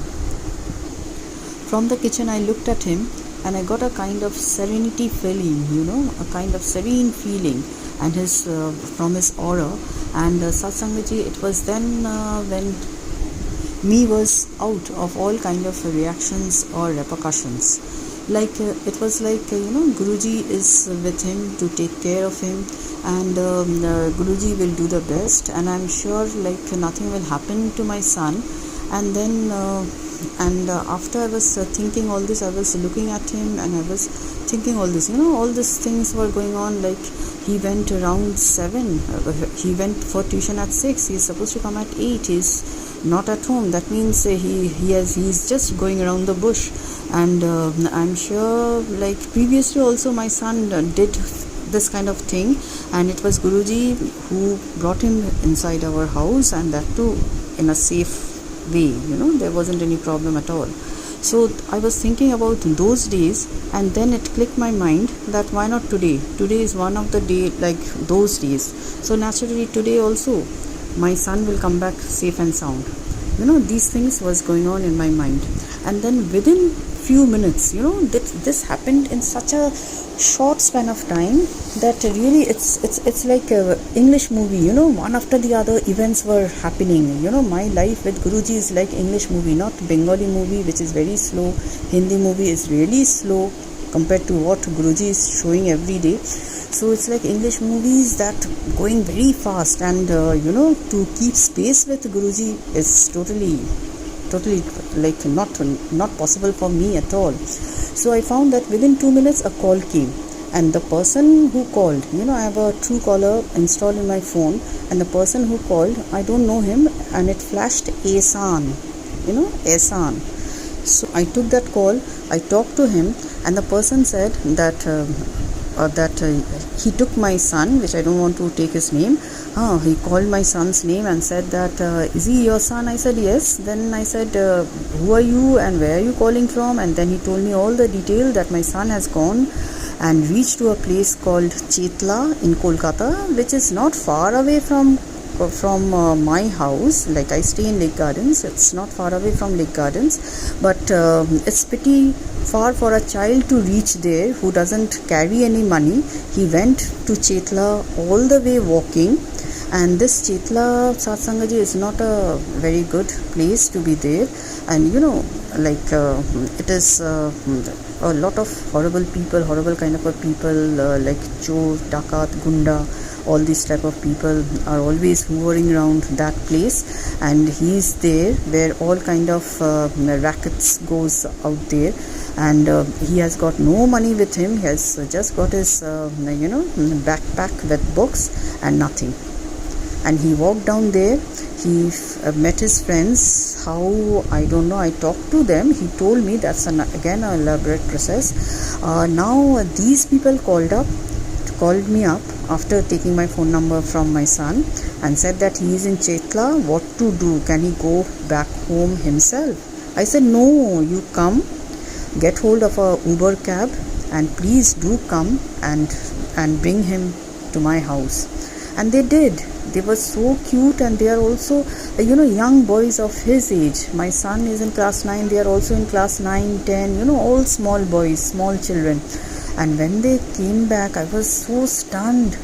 From the kitchen I looked at him, and I got a kind of serenity feeling, you know, a kind of serene feeling, and from his aura. And Satsangaji, it was then when me was out of all kind of reactions or repercussions. Like it was like, you know, Guruji is with him to take care of him, and Guruji will do the best, and I'm sure like nothing will happen to my son. And then after I was thinking all this, I was looking at him and I was thinking all this, you know, all these things were going on. Like he went around 7, he went for tuition at 6, he's supposed to come at 8, he's not at home. That means he's just going around the bush. And I'm sure like previously also my son did this kind of thing, and it was Guruji who brought him inside our house, and that too in a safe way, you know, there wasn't any problem at all. So I was thinking about those days, and then it clicked my mind that why not today? Today is one of the day like those days. So naturally today also my son will come back safe and sound. You know, these things was going on in my mind. And then within few minutes, this happened in such a short span of time that really it's like a English movie. One after the other events were happening. My life with Guruji is like English movie, not Bengali movie, which is very slow. Hindi movie is really slow compared to what Guruji is showing every day. So it's like English movies that going very fast, and to keep space with Guruji is totally like not possible for me at all. So I found that within 2 minutes a call came, and the person who called, I have a Truecaller installed in my phone, and the person who called, I don't know him, and it flashed Ehsan. Ehsan. So I took that call, I talked to him, and the person said that he took my son, which I don't want to take his name. He called my son's name and said that, is he your son? I said yes. Then I said, who are you and where are you calling from? And then he told me all the detail that my son has gone and reached to a place called Chetla in Kolkata, which is not far away from my house. Like, I stay in Lake Gardens. It's not far away from Lake Gardens, but it's pretty far for a child to reach there who doesn't carry any money. He went to Chetla all the way walking, and this Chetla Satsangaji is not a very good place to be there. And it is a lot of horrible people, horrible kind of people, like Chor, Dakat, Gunda. All these type of people are always hovering around that place, and he's there where all kind of rackets goes out there, and he has got no money with him. He has just got his backpack with books and nothing. And he walked down there. He met his friends. How, I don't know. I talked to them. He told me that's again an elaborate process. Now these people called me up after taking my phone number from my son and said that he is in Chetla. What to do? Can he go back home himself? I said, no, you come, get hold of a Uber cab, and please do come and bring him to my house. And they did. They were so cute, and they are also young boys of his age. My son is in class 9. They are also in class 9, 10, all small boys, small children. And when they came back, I was so stunned.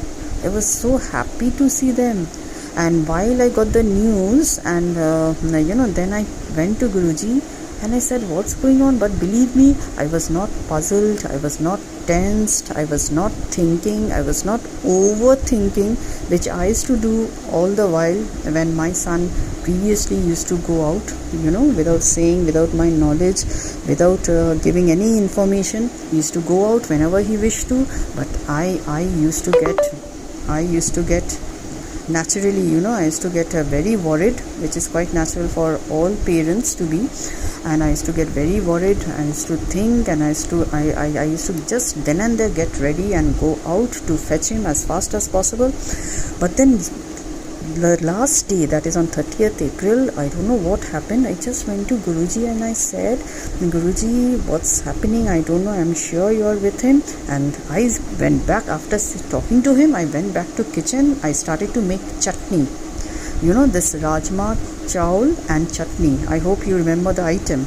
I was so happy to see them. And while I got the news, and then I went to Guruji and I said, what's going on? But believe me, I was not puzzled, I was not tensed, I was not thinking, I was not overthinking, which I used to do all the while when my son previously used to go out, without saying, without my knowledge, without giving any information. He used to go out whenever he wished to, but I used to get naturally, I used to get very worried, which is quite natural for all parents to be. And I used to get very worried. I used to think, and I used to just then and there get ready and go out to fetch him as fast as possible. But then the last day, that is on 30th April, I don't know what happened. I just went to Guruji and I said, Guruji, what's happening? I don't know. I'm sure you're with him. And I went back after talking to him. I went back to kitchen. I started to make chutney. This Rajma Chawal and chutney. I hope you remember the item.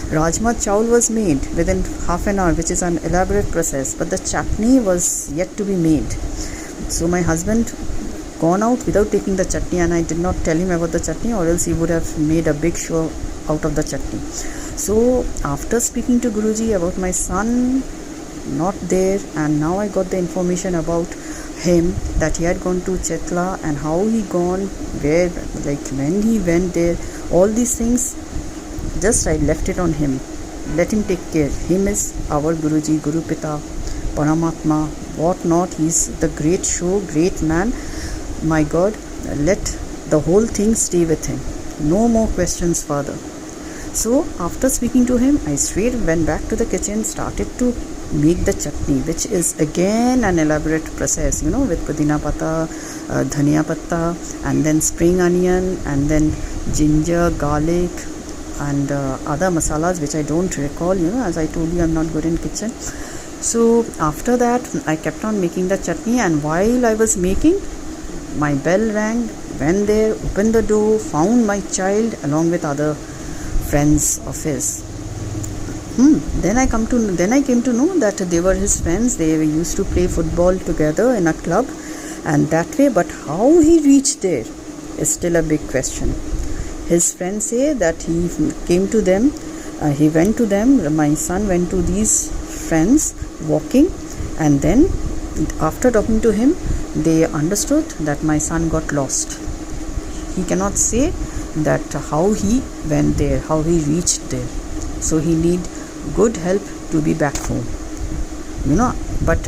Rajma Chawal was made within half an hour, which is an elaborate process. But the chutney was yet to be made. So my husband gone out without taking the chutney, and I did not tell him about the chutney, or else he would have made a big show out of the chutney. So after speaking to Guruji about my son not there, and now I got the information about him that he had gone to Chetla and how he gone, where, like when he went there, all these things, just I left it on him. Let him take care. Him is our Guruji, Guru Pita, Paramatma, what not. He's the great show, great man. My God, let the whole thing stay with him. No more questions further. So after speaking to him, I straight went back to the kitchen, started to make the chutney, which is again an elaborate process, with pudina pata, dhania patta, and then spring onion, and then ginger, garlic, and other masalas which I don't recall. As I told you, I'm not good in kitchen. So after that, I kept on making the chutney, and while I was making, my bell rang, went there, opened the door, found my child along with other friends of his. Then I came to know that they were his friends. They used to play football together in a club, and that way. But how he reached there is still a big question. His friends say that he came to them. He went to them. My son went to these friends walking, and then after talking to him, they understood that my son got lost. He cannot say that how he went there, how he reached there. So he need good help to be back home. But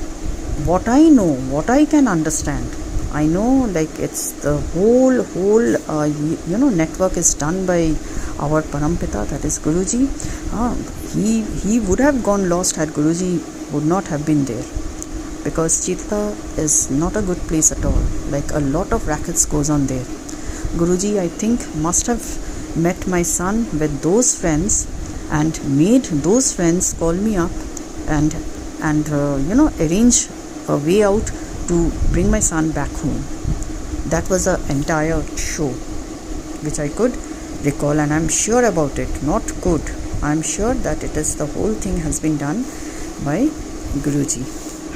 what I know, what I can understand, I know like it's the whole network is done by our Parampita, that is Guruji. He would have gone lost had Guruji would not have been there, because Chitla is not a good place at all. Like a lot of rackets goes on there. Guruji, I think, must have met my son with those friends and made those friends call me up and arrange a way out to bring my son back home. That was the entire show which I could recall, and I'm sure about it. Not good. I'm sure that it is the whole thing has been done by Guruji.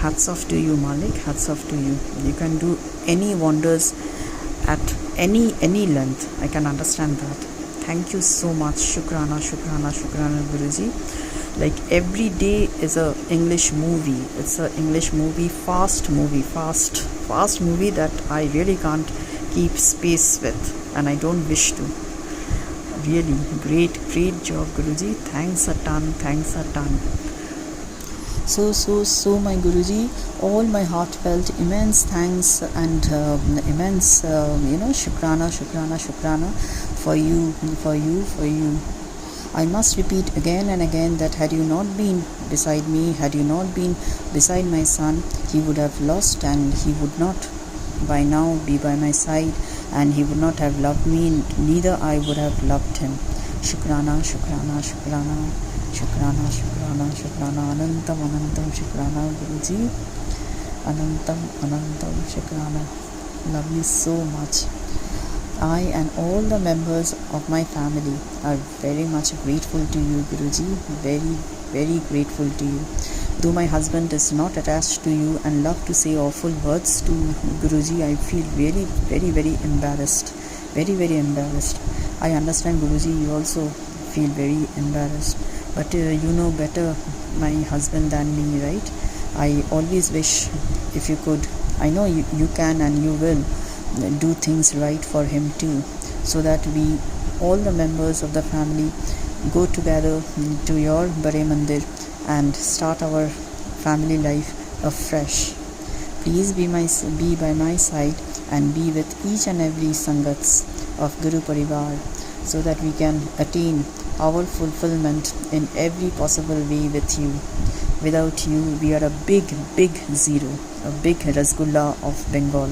Hats off to you, Malik. Hats off to you. You can do any wonders at any length. I can understand that. Thank you so much. Shukrana Guruji. Like every day is a English movie. It's a English movie, fast movie that I really can't keep space with, and I don't wish to. Really great job, Guruji. Thanks a ton. So my Guruji, all my heartfelt immense thanks and immense shukrana for you. I must repeat again and again that had you not been beside me, had you not been beside my son, he would have lost, and he would not by now be by my side, and he would not have loved me, neither I would have loved him. Shukrana anantam shukrana Guruji, anantam shukrana. Love you so much. I and all the members of my family are very much grateful to you, Guruji. Very, very grateful to you. Though my husband is not attached to you and love to say awful words to Guruji, I feel really very, very embarrassed. Very, very embarrassed. I understand, Guruji, you also feel very embarrassed. But you know better my husband than me, right? I always wish if you could. I know you can and you will do things right for him too, so that we, all the members of the family, go together to your Bare Mandir and start our family life afresh. Please be by my side and be with each and every Sangats of Guru Parivar, so that we can attain our fulfillment in every possible way with you. Without you, we are a big zero, a big Rasgulla of Bengal.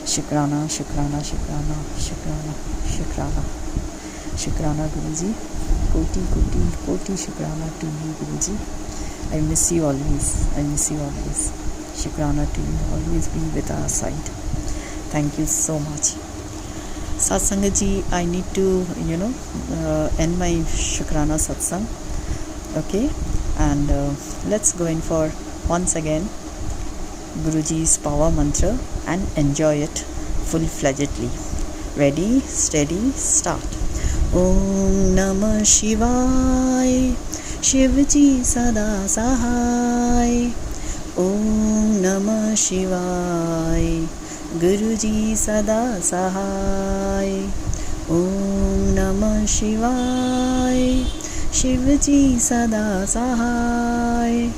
Shukrana Guruji. Koti shukrana to you, Guruji. I miss you always. Shukrana to you. Always be with our side. Thank you so much. Satsanga ji, I need to end my Shukrana satsang. Okay, and let's go in for once again Guruji's power mantra and enjoy it full-fledgedly. Ready, steady, start. Om Namah Shivaya, Shivji Sada Sahai. Om Namah Shivaya, Guruji Sada Sahai. Om Namah Shivaya, Shivji Sada Sahai.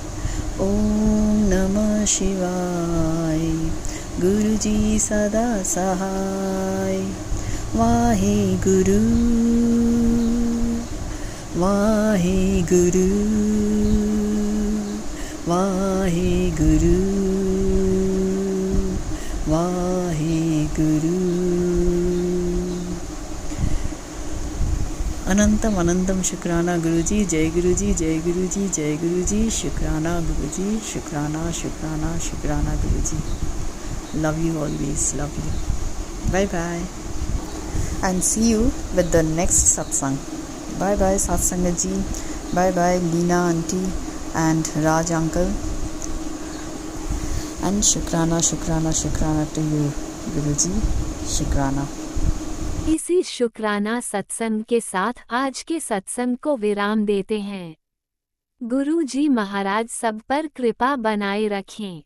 Om Namah Shivaya, Guruji Sada Sahai. Vaheguru, Vaheguru, Vaheguru, Vaheguru. Anantam Shukrana Guruji, Jai Guruji, Jai Guruji, Jai Guruji, Shukrana Guruji, Shukrana Guruji. Love you always, love you. Bye bye. And see you with the next satsang. Bye bye, Satsanga ji. Bye bye, Leena auntie and Raj uncle. And Shukrana, Shukrana, Shukrana to you, Guruji. Shukrana. इसी शुक्राना सत्संग के साथ आज के सत्संग को विराम देते हैं। गुरु जी महाराज सब पर कृपा बनाए रखें,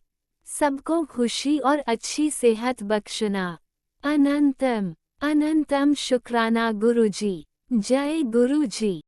सबको खुशी और अच्छी सेहत बख्शना। अनंतम अनंतम शुक्राना गुरुजी। जय गुरुजी।